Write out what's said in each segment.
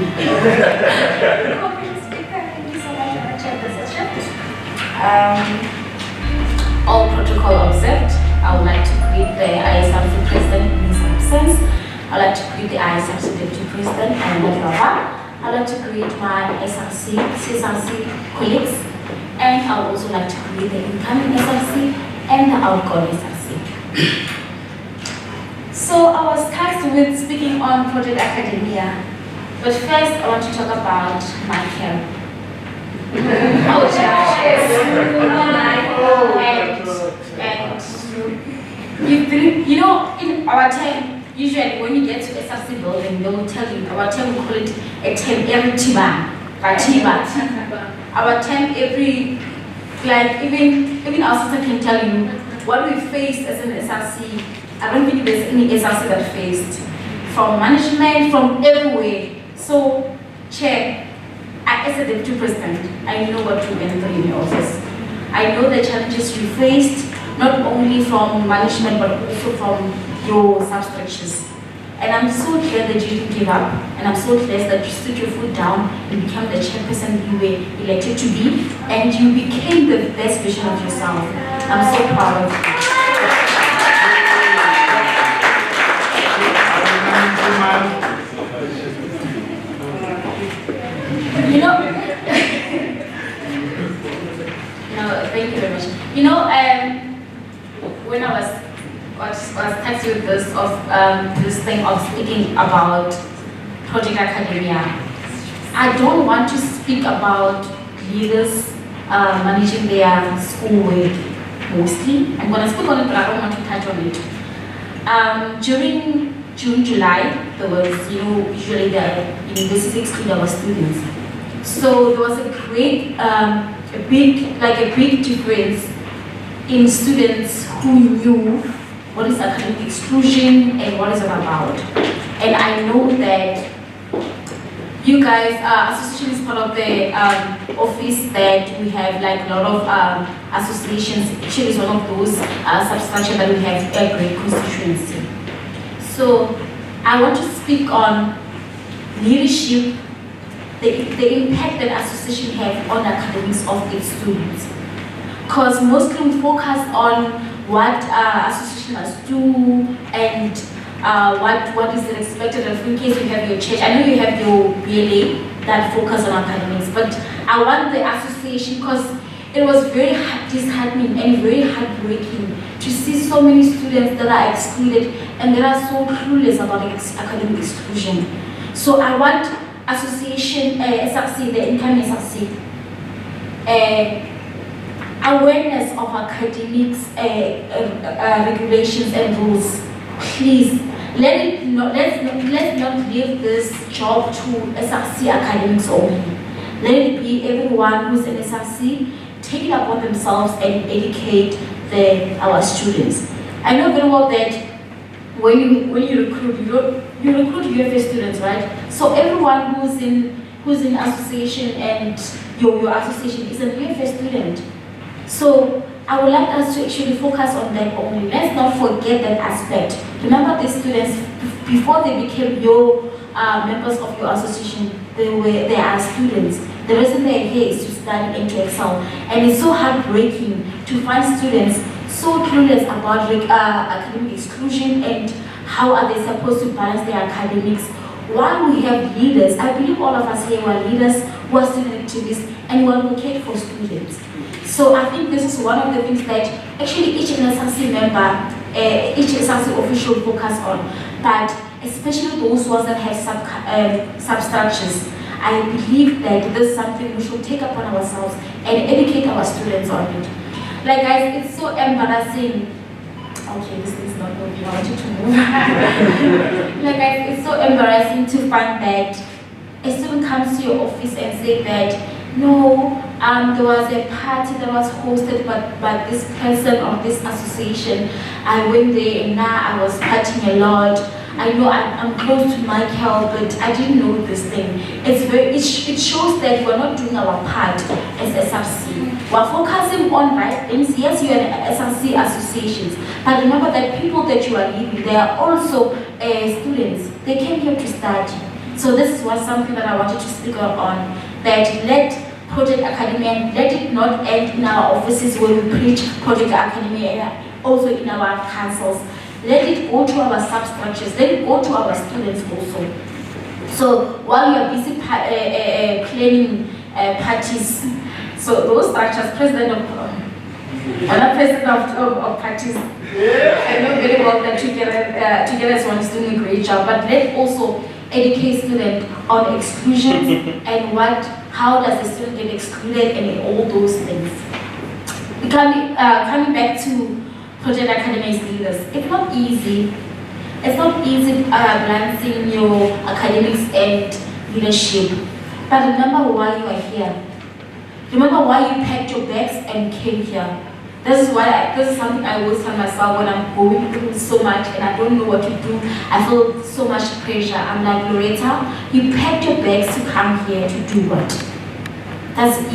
Thank you so much for the session. All protocol observed. I would like to greet the ISRC President in his absence. I would like to greet the ISRC Deputy President and Luwaca. I would like to greet my SRC, CSRC colleagues, and I would also like to greet the incoming SRC and the outgoing SRC. So I was tasked with speaking on Project Academia, but first I want to talk about my camp. You know, in our time, usually when you get to SRC building, they will tell you, our time we call it a time every tiba. Our time every, like even our sister can tell you what we faced as an SRC. I don't think there's any SRC that faced from management, from everywhere. So, Chair, as a Deputy President, I know what you went through in your office. I know the challenges you faced, not only from management, but also from your substructures. And I'm so glad that you didn't give up, and I'm so glad that you stood your foot down and became the chairperson you were elected to be, and you became the best version of yourself. I'm so proud of you. You know, no, thank you very much. You know, when I was tasked with this thing of speaking about Project Academia, I don't want to speak about leaders managing their schoolwork mostly. I'm going to speak on it, but I don't want to touch on it. During June, July, there was, usually the university exclude our students. So there was a big difference in students who knew what is academic exclusion and what is it about. And I know that you guys, association is part of the office that we have like a lot of associations. Actually, is one of those substructure that we have a great constituency. So I want to speak on leadership, the impact that association have on the academics of its students. Because mostly we focus on what association must do and what is expected of in case you have your church. I know you have your BLA that focus on academics, but I want the association because it was very disheartening and very heartbreaking to see so many students that are excluded and that are so clueless about academic exclusion. So I want association, SRC, the incoming SRC, awareness of academics regulations and rules. Please, let's not leave this job to SRC academics only. Let it be everyone who's in SRC take it upon themselves and educate our students. I know very well that when you recruit, you recruit UFA students, right? So everyone who's in association and your association is a UFA student. So I would like us to actually focus on that only. Let's not forget that aspect. Remember, these students, before they became your members of your association, they are students. The reason they're here is to study and to excel. And it's so heartbreaking to find students so clueless about academic exclusion and how are they supposed to balance their academics. While we have leaders, I believe all of us here are leaders who are student activists and who advocate for students. So I think this is one of the things that actually each SRC member, each SRC official focus on, but especially those ones that have substructures. I believe that this is something we should take upon ourselves and educate our students on it. Like guys, it's so embarrassing. Okay, this is not working. I want you to move. Like guys, it's so embarrassing to find that a student comes to your office and say that, no, there was a party that was hosted by this person of this association. I went there and now I was partying a lot. I know I'm close to Michael, but I didn't know this thing. It shows that we're not doing our part as SRC. We're focusing on right things. Yes, you're an SRC associations, but remember that people that you are leading, they are also students. They came here to study. So this is something that I wanted to speak on, that let Project Academy, and let it not end in our offices where we preach Project Academy, also in our councils. Let it go to our substructures, let it go to our students also. So while you are busy planning parties, so those structures, president of parties, I know very well that together one is doing a great job, but let also educate students on exclusions and how does the student get excluded and all those things. Coming back to Project Academy's leaders, it's not easy. It's not easy balancing your academics and leadership. But remember why you are here. Remember why you packed your bags and came here. This is something I always tell myself when I'm going through so much and I don't know what to do. I feel so much pressure. I'm like, Loretta, you packed your bags to come here to do what?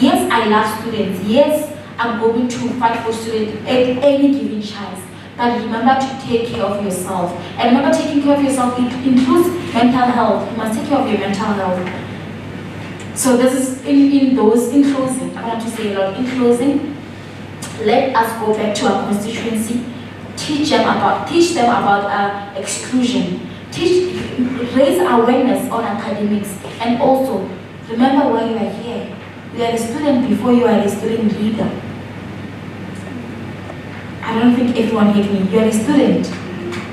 Yes, I love students. Yes, I'm going to fight for students at any given chance. But remember to take care of yourself. And remember, taking care of yourself includes mental health. You must take care of your mental health. So this is in closing, I want to say a lot. In closing, let us go back to our constituency, teach them about exclusion, raise awareness on academics, and also remember why you are here. You are a student before you are a student leader. I don't think everyone heard me. You are a student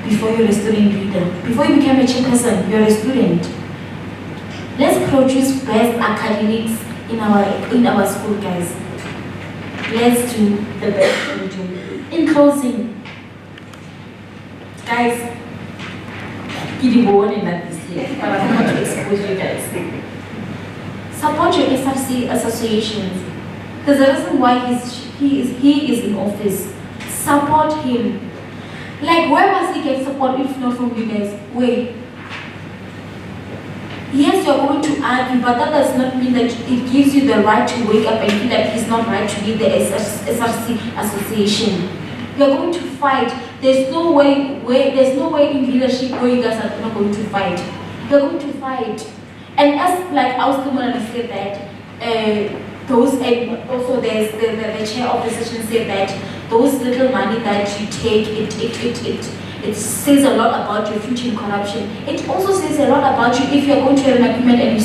before you are a student leader. Before you become a chairperson, you are a student. Let's produce best academics in our school, guys. Let's do the best we do. In closing, guys, but I want to expose you guys. Support your SRC associations. There's a reason why he is in office. Support him. Like, where must he get support if not from you guys? Wait. Yes, you're going to argue, but that does not mean that it gives you the right to wake up and feel that it's not right to lead the SRC association. You're going to fight. There's no way in leadership where you guys are not going to fight. You're going to fight. And as like Austin said that, also there's the chair of the session said that those little money that you take, it says a lot about your future in corruption. It also says a lot about you if you're going to have an agreement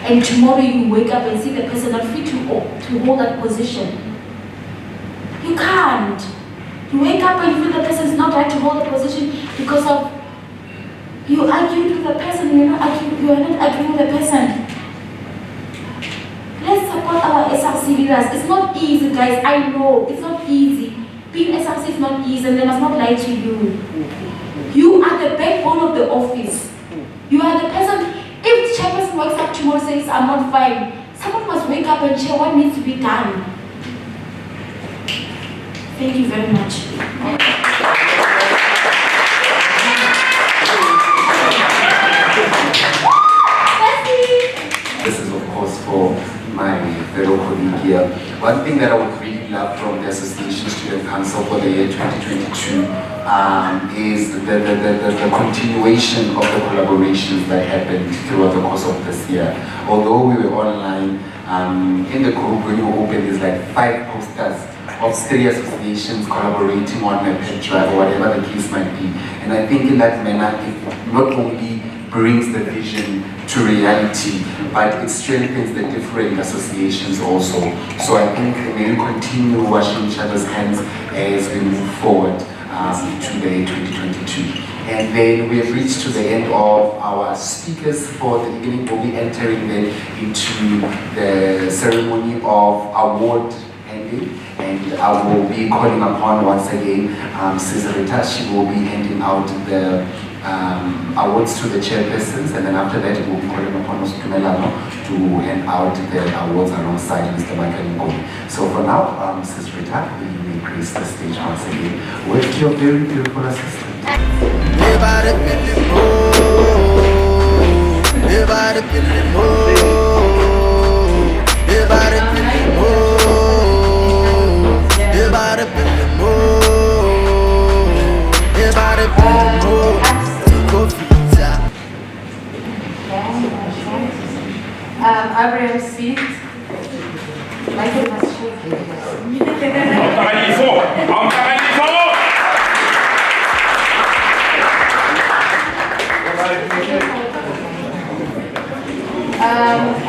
and tomorrow you wake up and see the person not fit to hold that position. You can't. You wake up and you feel the person is not right to hold the position because of you argued with the person, you are not arguing with the person. Let's support our SRC leaders. It's not easy, guys. I know it's not easy. Being SRC is not easy, and they must not lie to you. You are the backbone of the office. You are the person. If the chairperson wakes up tomorrow and says, I'm not fine, someone must wake up and share what needs to be done. Thank you very much. This is, of course, for my fellow colleague here. One thing that I would really love from the Association Student Council for the year 2022 is the continuation of the collaborations that happened throughout the course of this year. Although we were online, in the group when you open, there's like 5 posters of 3 associations collaborating on a pet drive or whatever the case might be. And I think in that manner, it not only brings the vision to reality, but it strengthens the different associations also. So I think we will continue washing each other's hands as we move forward to the 2022. And then we have reached to the end of our speakers for the evening. We'll be entering then into the ceremony of award handing. And I will be calling upon once again Sis Loretta. She will be handing out the awards to the chairpersons, and then after that we will be calling upon Mosito to hand out the awards alongside Mr. Mnguni. So for now, Sis Loretta, you may grace the stage once again with your very beautiful assistant. Abraham seat. Michael must shoot.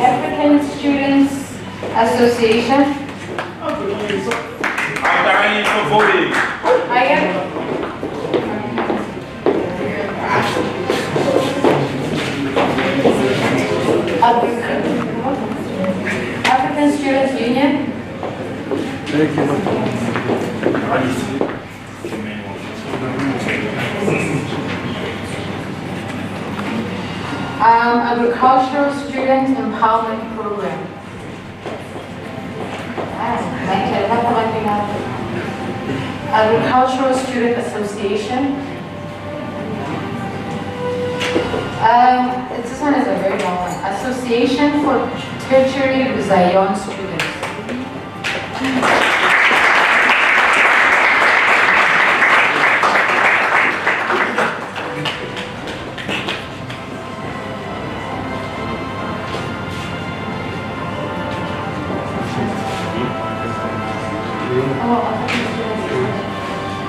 African Students Association. African Students Union. Agricultural Student Empowerment Program. Agricultural Student Association. This one is a very long one. Association for Tertiary Zion Students.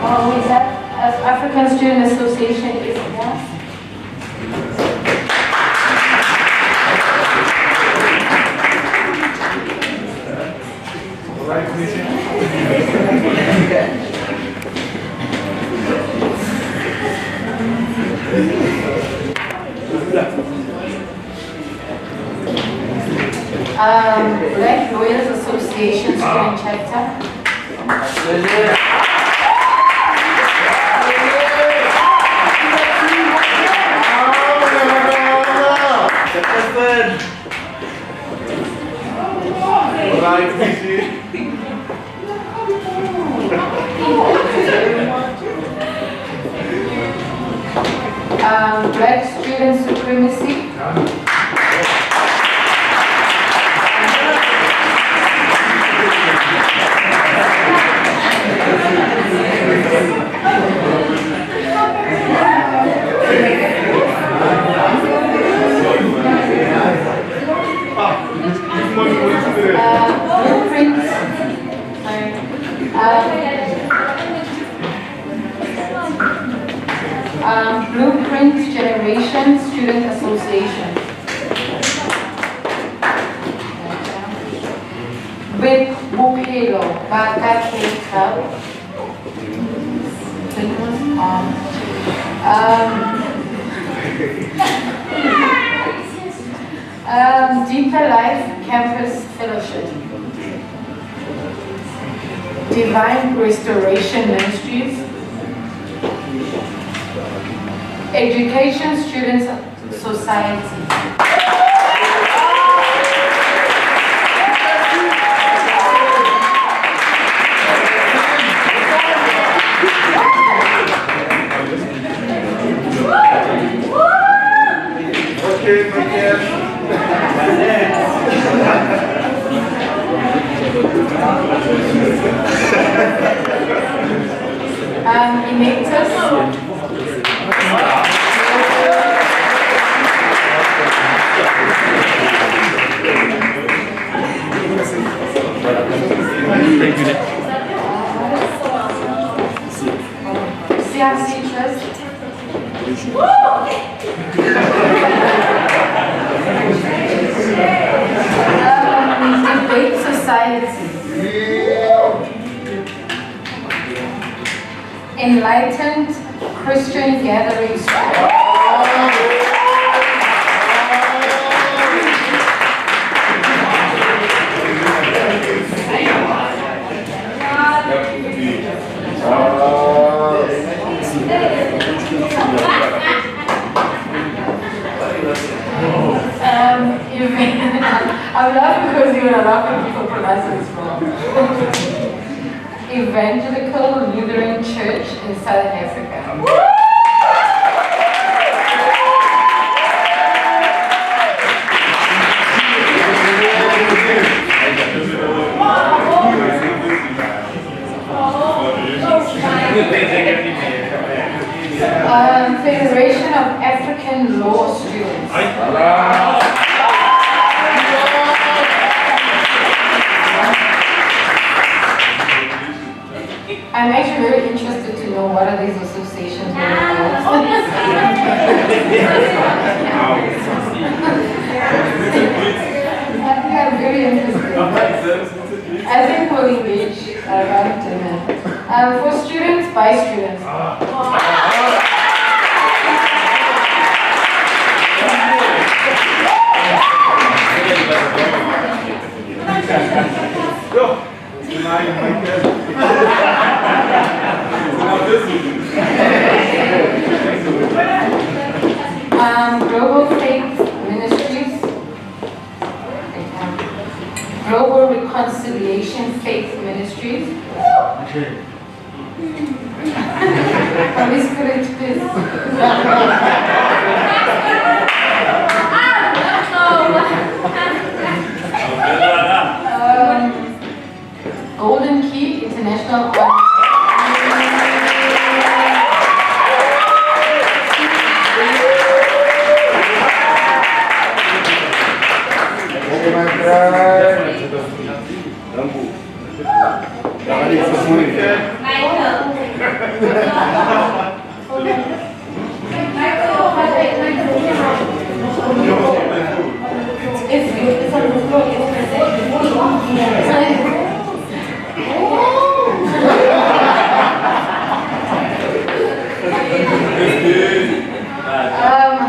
Oh, is that African Student Association is that? Black Lawyers Association Student Chapter. Black Student Supremacy. Blueprint Generation Student Association. With Bukelo, Bakake Club. Deeper Life Campus Fellowship. Divine Restoration Ministries. Education Students Society. Enactus. CRC Trust. Debate Society. Enlightened Christian Gatherings. I'm laughing because you're laughing people pronouncing this wrong. Evangelical Lutheran Church in Southern Africa. Federation of African Law Students. For students, by students. Global Faith Ministries, Global Reconciliation Faith Ministries. Holy Spirit, please. Golden Key International.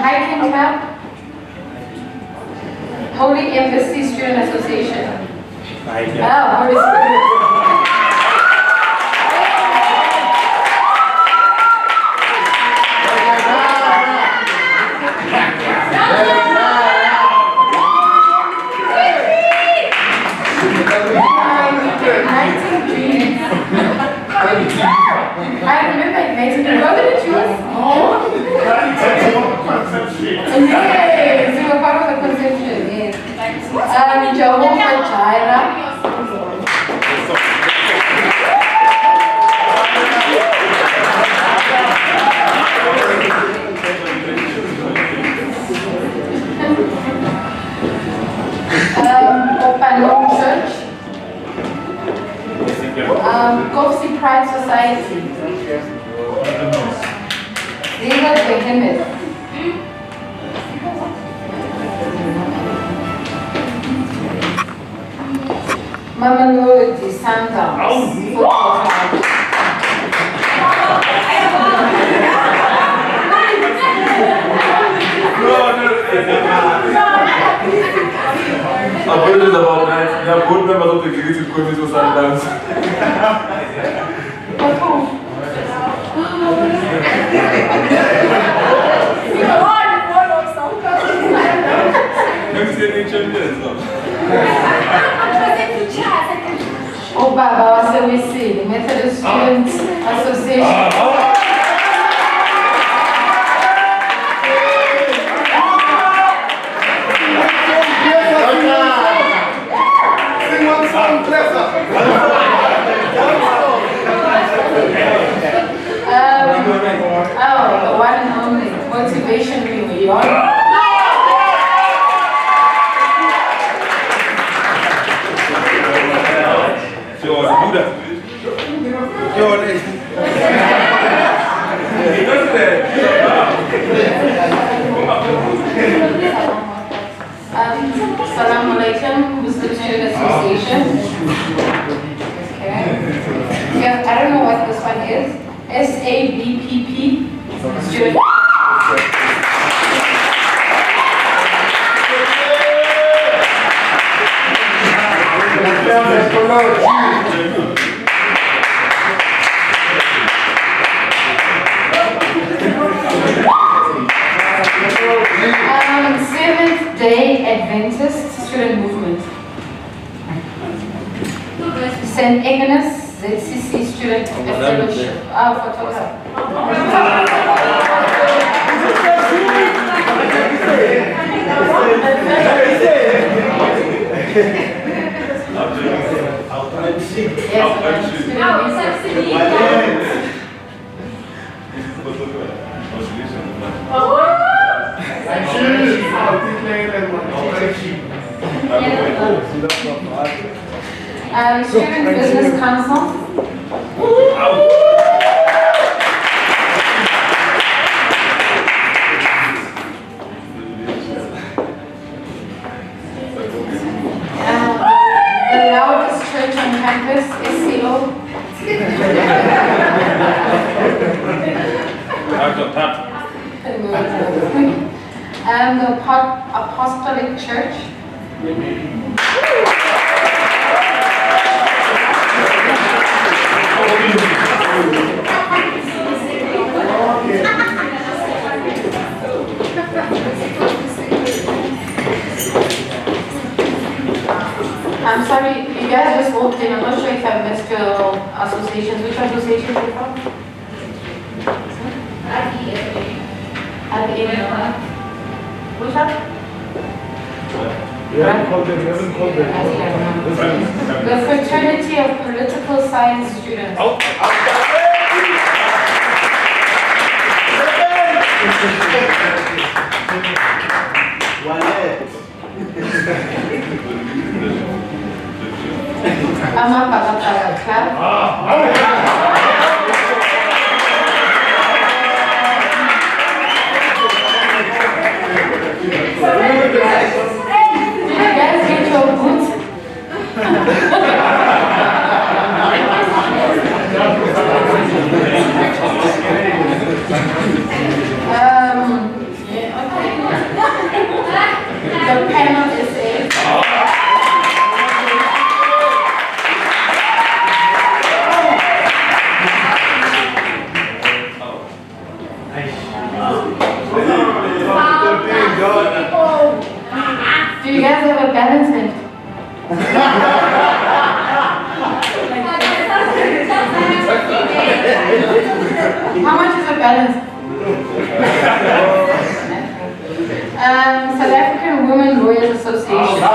Hiking Camp, Holy Embassy Student Association. Holy Spirit. I remember igniting dreams. What did it choose? Yes, you were part of the conception, yes. Jehovah Jireh. Open Church. Kopsi Pride Society. These are the behemoths. Mamelodi Sundowns. I put it about that. They are board members of the executive committee of Sundowns. Oh, Baba, what's we see? The Methodist Students Association. The one and only Motivation Reunion. Assalamu alaikum, Muslim Student Association. Okay. Yeah, I don't know what this one is. SABPP Student. Seventh-day Adventist Student Movement. St. Agnes ZCC Student Fellowship. Photograph. Student Business Council. The loudest church on campus is SEO. The Apostolic Church. I'm sorry, you guys just walked in. I'm not sure if I missed your associations. Which association are you from? Which one? We haven't called them. The Fraternity of Political Science Students. Club. Did you guys get your boots? The panel is Do you guys have a balance lift? How much is a balance? South African Women Lawyers Association.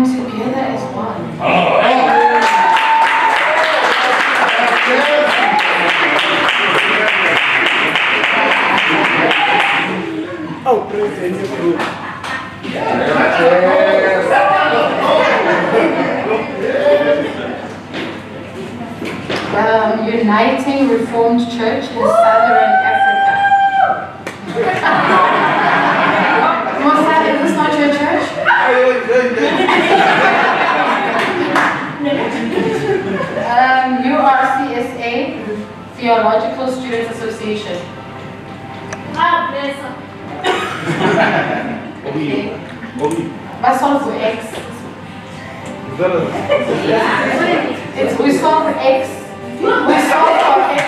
Together as one. Uniting Reformed Church in Southern Africa. Mosia, is this not your church? URCSA, Theological Students Association. We solve for X. We solve for X. We solve for X.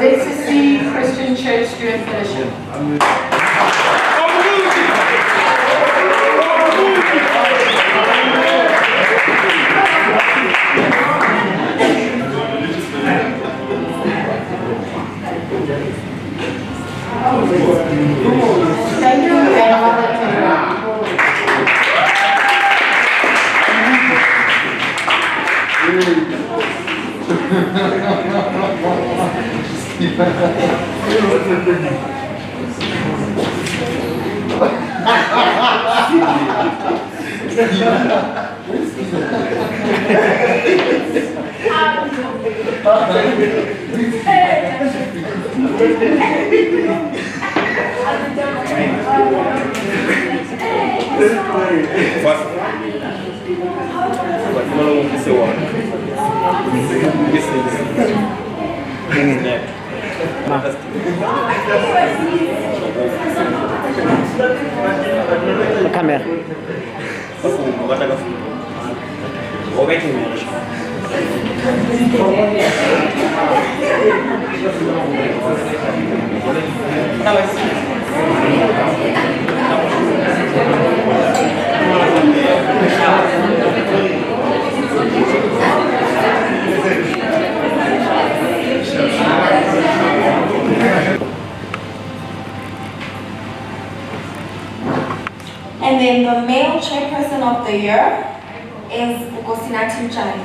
ZCC Christian Church Student Fellowship. Thank you, grandmother. Camera. And then the male chairperson of the year is Ukosinathi Mtshali.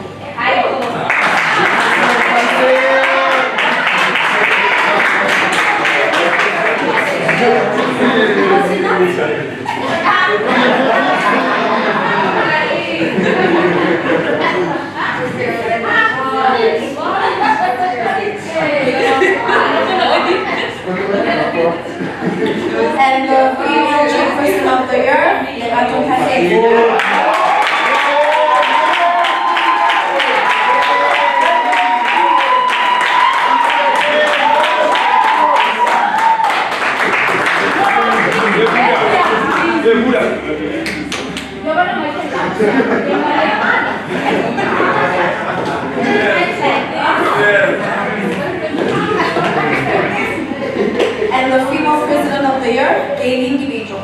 then the female chairperson of the year, Loretta. And the female president of the year, gay individual.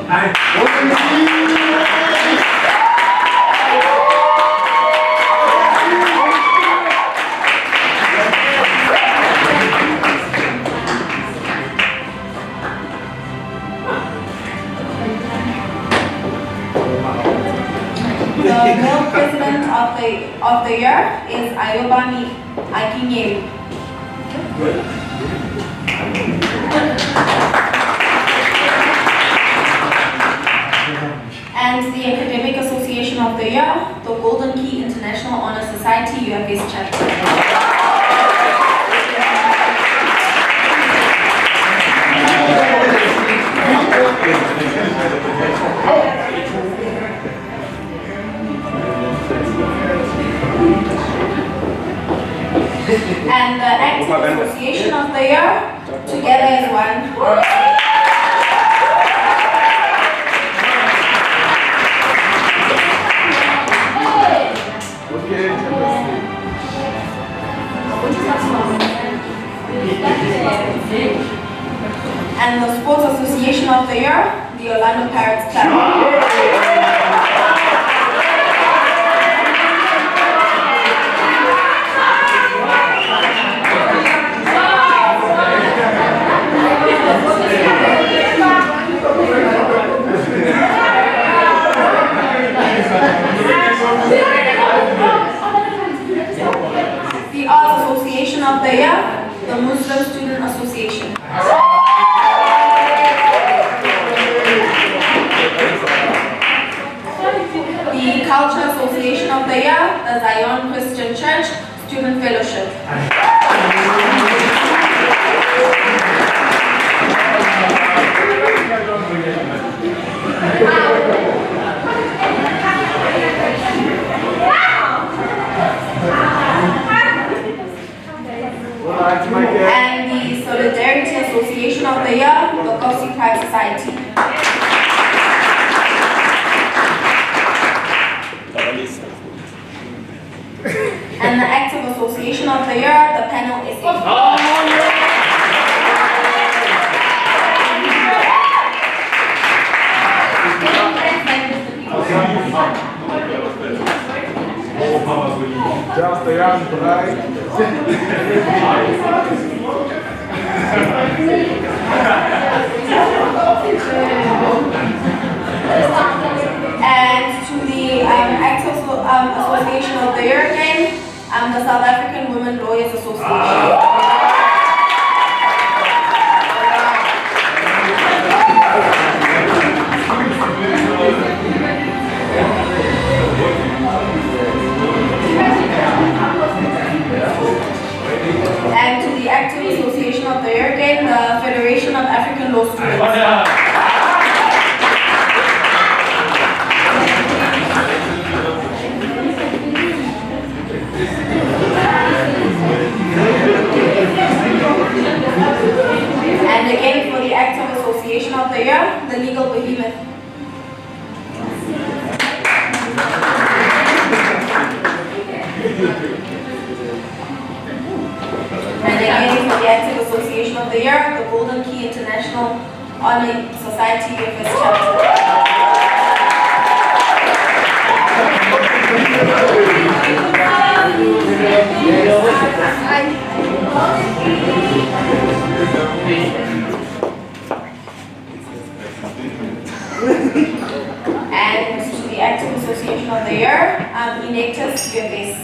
The male president of the year is Ayobami Akinyeri. And the Academic Association of the Year, the Golden Key International Honor Society UFS chapter. And the Active Association of the Year, together as one. And the Sports Association of the Year, the Orlando Pirates Club. The Arts Association of the Year, the Muslim Student Association. The Culture Association of the Year, the Zion Christian Church Student Fellowship. And the Solidarity Association of the Year, the Kosi Pride Society. And the Active Association of the Year, the Panel SA. Just a young bride. And to the Active Association of the Year again, the South African Women Lawyers Association. And to the Active Association of the Year again, the Federation of African Law Students. And again for the Active Association of the Year, the Legal Behemoth. And again for the Active Association of the Year, the Golden Key International Honor Society UFS chapter. And to the Active Association of the Year, Enactus UFS.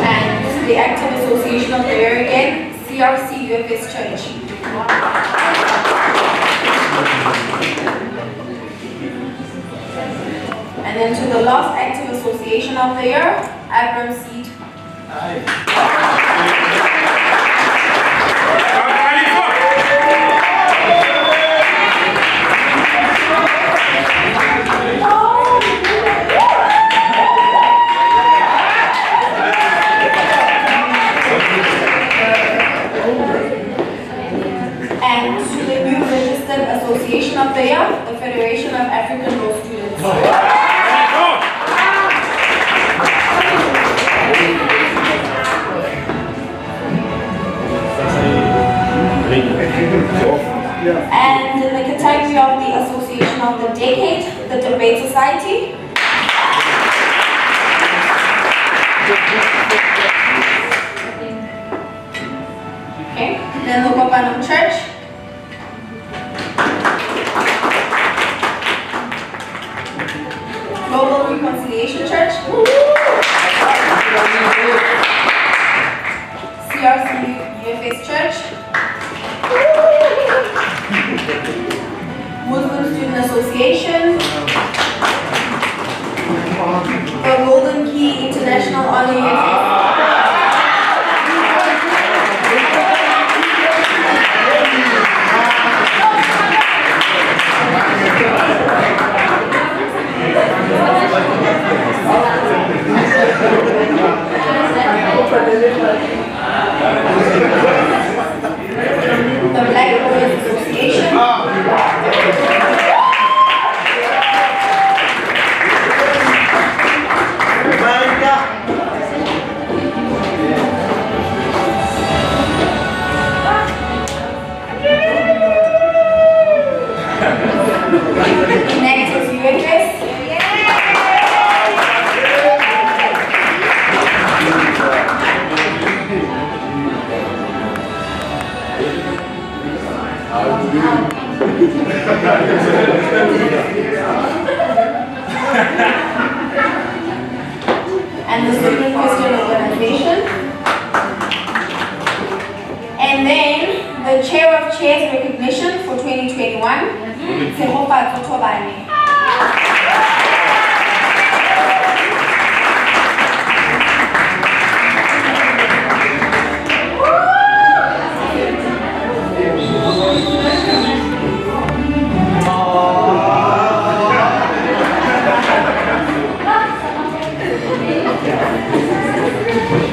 And to the Active Association of the Year again, CRC UFS Church. then to the last active association of the year, Abram Seed. And to the new registered association of the year, the Federation of African Law Students. And in the category of the Association of the Decade, the Debate Society. Okay, then the Thobane Church. Global Reconciliation Church. CRC UFS Church. Muslim Student Association. The Golden Key International Honor UFS. The Black Warriors Association. Next is UFS. And the Student Christian Organization. And then the Chair of Chairs recognition for 2021, Tshegofatso Thobane.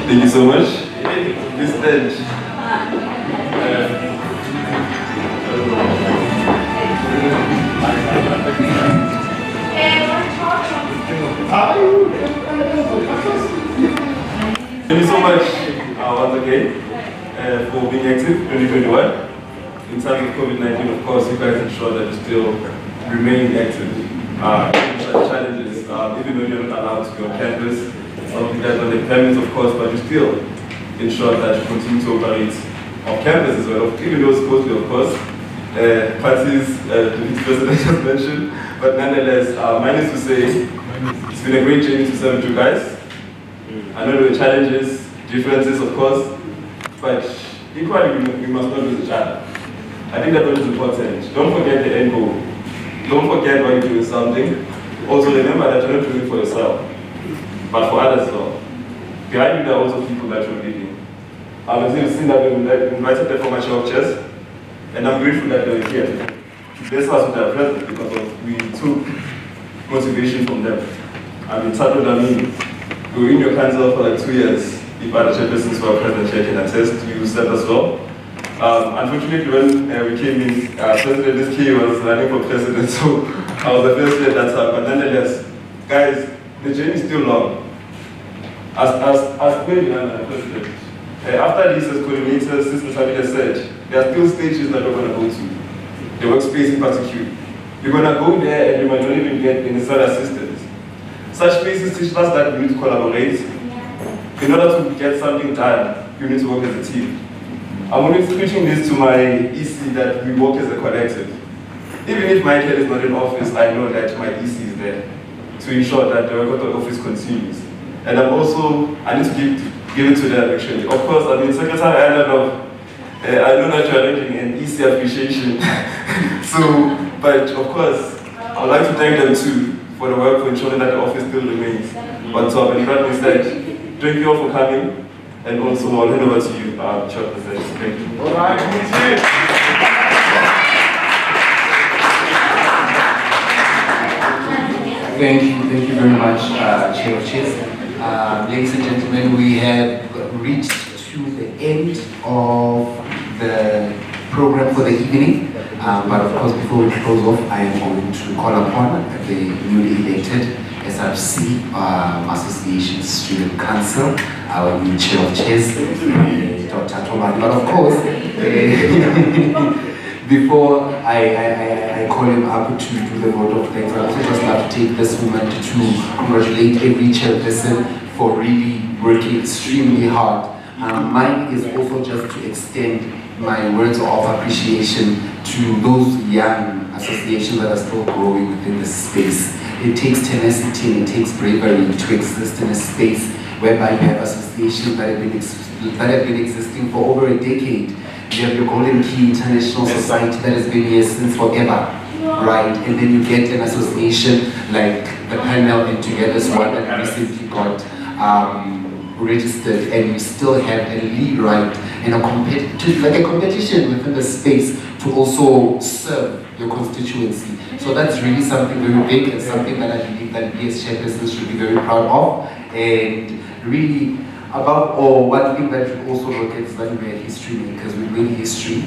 Thank you so much. This stage. Thank you so much once again for being active 2021. In times of COVID-19, of course, you guys ensure that you still remain active. Challenges, even though you're not allowed to go on campus, some of you guys on their permits, of course, but you still ensure that you continue to operate on campus as well, even though supposedly, of course, parties, the president just mentioned, but nonetheless, mine is to say, it's been a great journey to serve you guys. I know there were challenges, differences, of course, but equally, we must not lose each other. I think that is important. Don't forget the end goal. Don't forget why you're doing something. Also remember that you're not doing it for yourself, but for others as well. Behind you, there are also people that you're leading. I've seen that we invited them for my show of chairs, and I'm grateful that they're here. Bless us with their presence because we took motivation from them. I mean, Tado Dami, we were in your council for like 2 years. If other chairpersons who are present here can attest, you said as well. Unfortunately, when we came in, President SK was running for president, so I was the first year that time. But nonetheless, guys, the journey is still long. As president, after this as coordinators, Sister Sabina said, there are still stages that we're going to go to. The workspace in particular. You're going to go there and you might not even get any sort of assistance. Such spaces teach us that we need to collaborate. In order to get something done, you need to work as a team. I'm only switching this to my EC that we work as a collective. Even if Michael is not in office, I know that my EC is there to ensure that the record of office continues. And I need to give it to them actually. Of course, I mean, Secretary, I know that you're arranging an EC appreciation. So, but of course, I would like to thank them too for the work, for ensuring that the office still remains on top. And that means that, thank you all for coming. And also, I'll hand over to you, Chairperson. Thank you. All right. Thank you very much, Chair of Chairs. Ladies and gentlemen, we have reached to the end of the program for the evening. But of course, before we close off, I am going to call upon the newly elected SRC Association Student Council, our new Chair of Chairs, Dr. Thobane. But of course, before I call him up to do the vote of thanks, I also just like to take this moment to congratulate every chairperson for really working extremely hard. Mine is also just to extend my words of appreciation to those young associations that are still growing within this space. It takes tenacity and it takes bravery to exist in a space whereby you have associations that have been existing for over a decade. You have your Golden Key International Society that has been here since forever, right? And then you get an association like the panel and Together Squad that recently got registered, and you still have a lead right and a competition within the space to also serve your constituency. So that's really something very big and something that I believe that we as chairpersons should be very proud of. And really, above all, one thing that you also look at is that we are history makers, we bring history.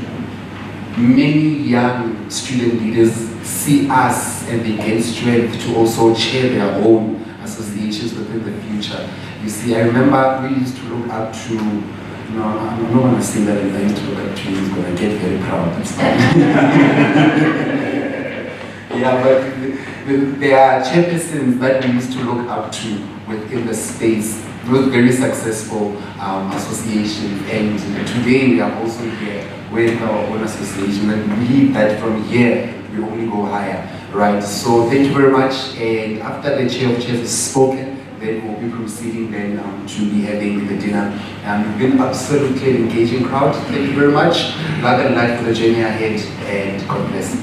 Many young student leaders see us and they gain strength to also chair their own associations within the future. You see, I remember we used to look up to, no, I'm not going to say that I used to look up to you, he's going to get very proud. That's fine. Yeah, but there are chairpersons that we used to look up to within the space. Those very successful associations, and today we are also here with our own association, and we believe that from here we only go higher, right? So thank you very much, and after the Chair of Chairs has spoken, then we'll be proceeding then to be having the dinner. You've been absolutely an engaging crowd. Thank you very much. Love and light for the journey ahead, and God bless.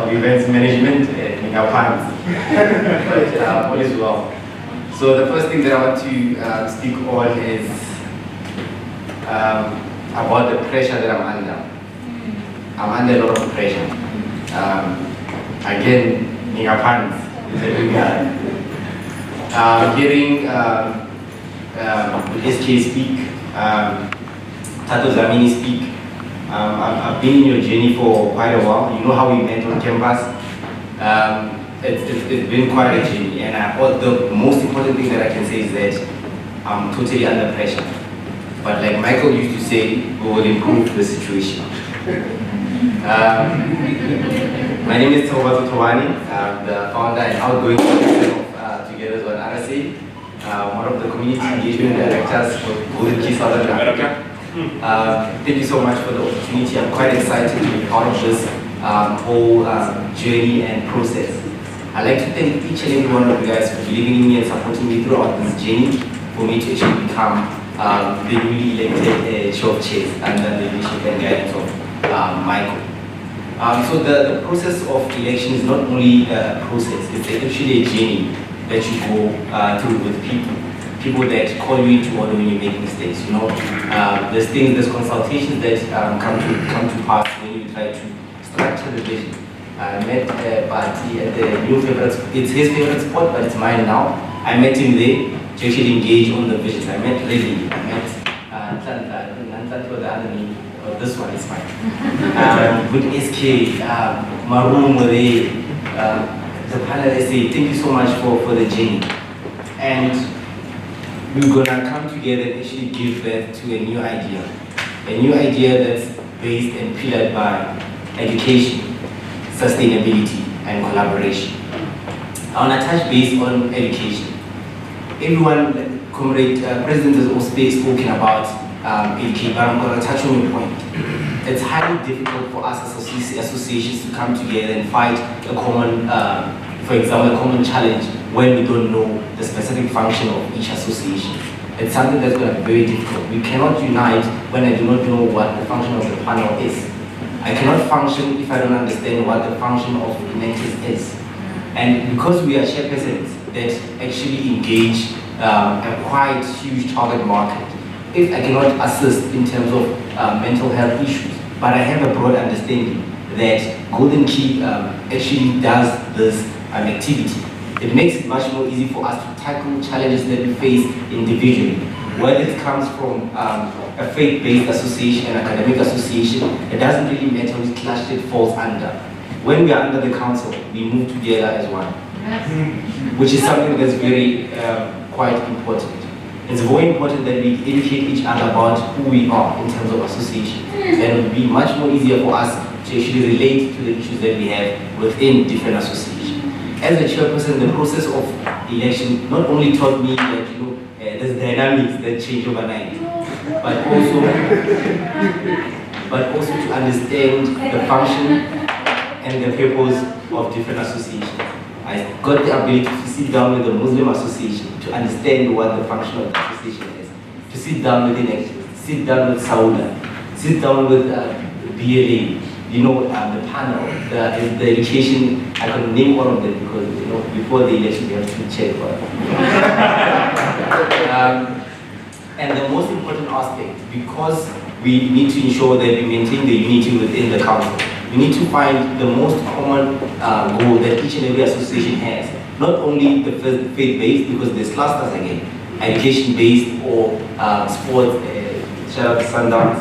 Events management in our plans. All is well. So the first thing that I want to speak on is about the pressure that I'm under. I'm under a lot of pressure. Again, in our plans is a big guy. Hearing SK speak, Tato Zamini speak. I've been in your journey for quite a while. You know how we met on campus. It's been quite a journey, and the most important thing that I can say is that I'm totally under pressure. But like Michael used to say, we will improve the situation. My name is Thobane. I'm the founder and outgoing president of Together on RSA, one of the community engagement directors for Golden Key Southern Africa. Thank you so much for the opportunity. I'm quite excited to be part of this whole journey and process. I'd like to thank each and every one of you guys for believing in me and supporting me throughout this journey for me to actually become the newly elected Chair of Chairs under the leadership and guidance of Michael. So the process of election is not only a process, it's actually a journey that you go through with people that call you into order when you make mistakes. You know, there's consultations that come to pass when you try to structure the vision. I met Bati at the new favorite. It's his favorite spot, but it's mine now. I met him there to actually engage on the visions. I met Lady. I met Nantla, the other name. This one is mine. With SK, Maroon, the panel SA. Thank you so much for the journey. And we're gonna come together and actually give birth to a new idea that's based and pillared by education, sustainability, and collaboration. I want to touch base on education. Everyone, Comrade President has also spoken about education, but I'm going to touch on your point. It's highly difficult for us as associations to come together and fight a common for example, a common challenge when we don't know the specific function of each association. It's something that's going to be very difficult. We cannot unite when I do not know what the function of the panel is. I cannot function if I don't understand what the function of electors is. And because we are chairpersons that actually engage a quite huge target market, if I cannot assist in terms of mental health issues, but I have a broad understanding that Golden Key actually does this activity, it makes it much more easy for us to tackle challenges that we face individually. Whether it comes from a faith-based association, an academic association, it doesn't really matter which class it falls under. When we are under the council, we move together as one, which is something that's very quite important. It's very important that we educate each other about who we are in terms of association. Then it will be much more easier for us to actually relate to the issues that we have within different associations. As a chairperson, the process of election not only taught me that there's dynamics that change overnight, but also to understand the function and the purpose of different associations. I got the ability to sit down with the Muslim association to understand what the function of the association is, to sit down with elections, sit down with Saula, sit down with BLA, the panel, the education. I could name all of them because before the election we have to check. And the most important aspect, because we need to ensure that we maintain the unity within the council, we need to find the most common goal that each and every association has. Not only the faith-based, because there's clusters again, education-based or sports, shout out to Sundowns.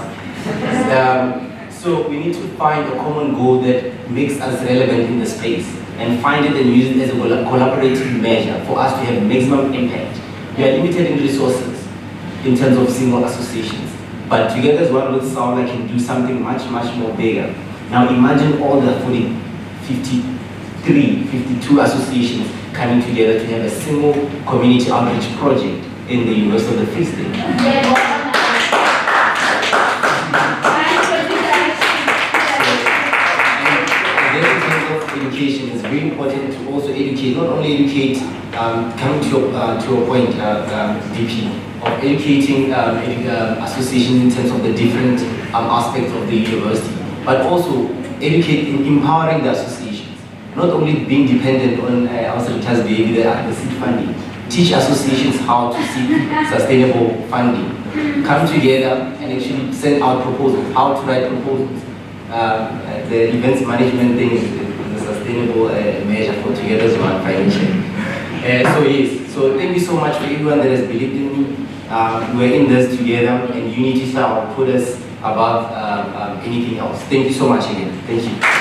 So we need to find a common goal that makes us relevant in the space and find it and use it as a collaborative measure for us to have maximum impact. We are limited in resources in terms of single associations, but together as one with Saula can do something much, much more bigger. Now imagine all the 52 associations coming together to have a single community outreach project in the University of the Free State. Education is very important to also educate, not only educate, coming to your point, DP, of educating associations in terms of the different aspects of the university, but also educate in empowering the associations, not only being dependent on outside behavior, the seed funding. Teach associations how to seek sustainable funding. Come together and actually send out proposals, how to write proposals. The events management thing is a sustainable measure for together as one financially. So thank you so much for everyone that has believed in me. We're in this together, and unity shall put us above anything else. Thank you so much again. Thank you.